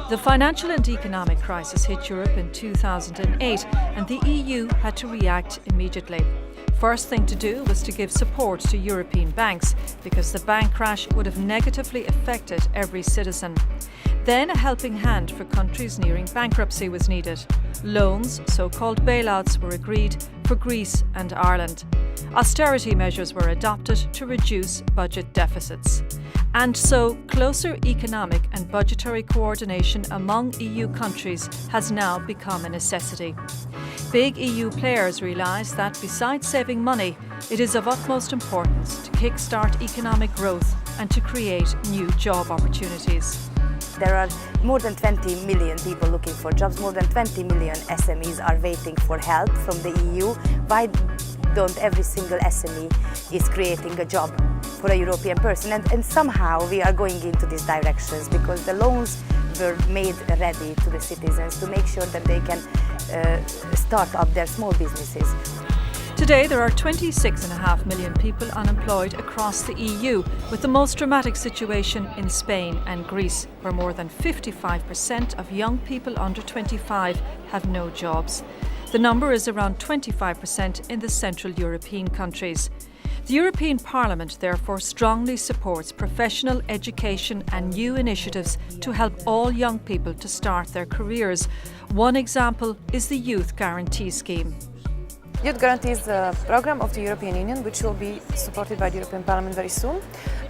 The financial and economic crisis hit Europe in 2008 and the EU had to react immediately. First thing to do was to give support to European banks because the bank crash would have negatively affected every citizen. Then a helping hand for countries nearing bankruptcy was needed. Loans, so-called bailouts, were agreed for Greece and Ireland. Austerity measures were adopted to reduce budget deficits. And so, closer economic and budgetary coordination among EU countries has now become a necessity. Big EU players realise that besides saving money, it is of utmost importance to kickstart economic growth and to create new job opportunities. There are more than 20 million people looking for jobs, more than 20 million SMEs are waiting for help from the EU. Why don't every single SME is creating a job for a European person? And somehow we are going into these directions because the loans were made ready to the citizens to make sure that they can start up their small businesses. Today there are 26.5 million people unemployed across the EU, with the most dramatic situation in Spain and Greece, where more than 55% of young people under 25 have no jobs. The number is around 25% in the Central European countries. The European Parliament therefore strongly supports professional education and new initiatives to help all young people to start their careers. One example is the Youth Guarantee Scheme. Youth Guarantee is a program of the European Union which will be supported by the European Parliament very soon.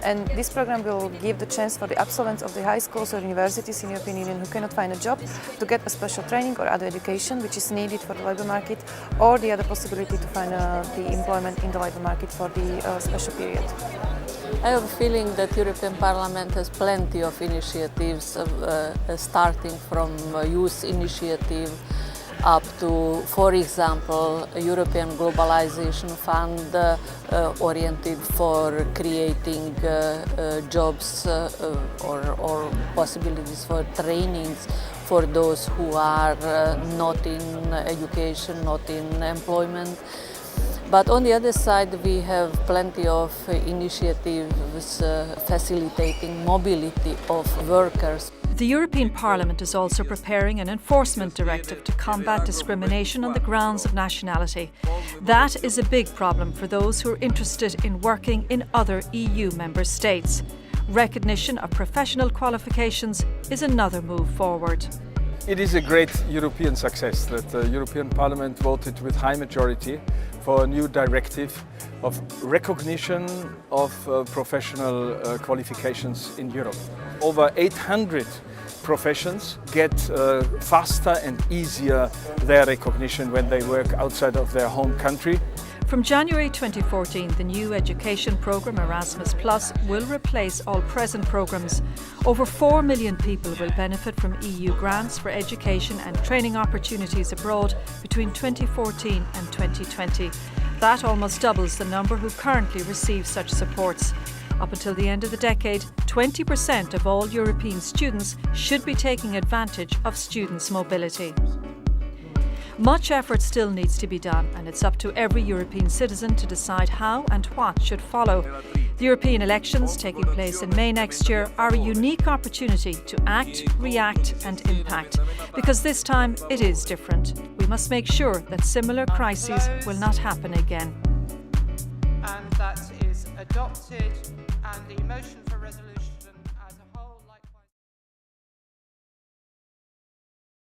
And this program will give the chance for the absolvents of the high schools or universities in the European Union who cannot find a job to get a special training or other education which is needed for the labour market, or the other possibility to find the employment in the labour market for the special period. I have a feeling that European Parliament has plenty of initiatives, starting from youth initiative up to, for example, a European Globalization Fund oriented for creating jobs or possibilities for trainings for those who are not in education, not in employment. But on the other side, we have plenty of initiatives facilitating mobility of workers. The European Parliament is also preparing an enforcement directive to combat discrimination on the grounds of nationality. That is a big problem for those who are interested in working in other EU member states. Recognition of professional qualifications is another move forward. It is a great European success that the European Parliament voted with high majority for a new directive of recognition of professional qualifications in Europe. Over 800 professions get faster and easier their recognition when they work outside of their home country. From January 2014, the new education programme Erasmus Plus will replace all present programmes. Over 4 million people will benefit from EU grants for education and training opportunities abroad between 2014 and 2020. That almost doubles the number who currently receive such supports. Up until the end of the decade, 20% of all European students should be taking advantage of students' mobility. Much effort still needs to be done, and it's up to every European citizen to decide how and what should follow. The European elections taking place in May next year are a unique opportunity to act, react and impact. Because this time it is different. We must make sure that similar crises will not happen again. And that is adopted, and the motion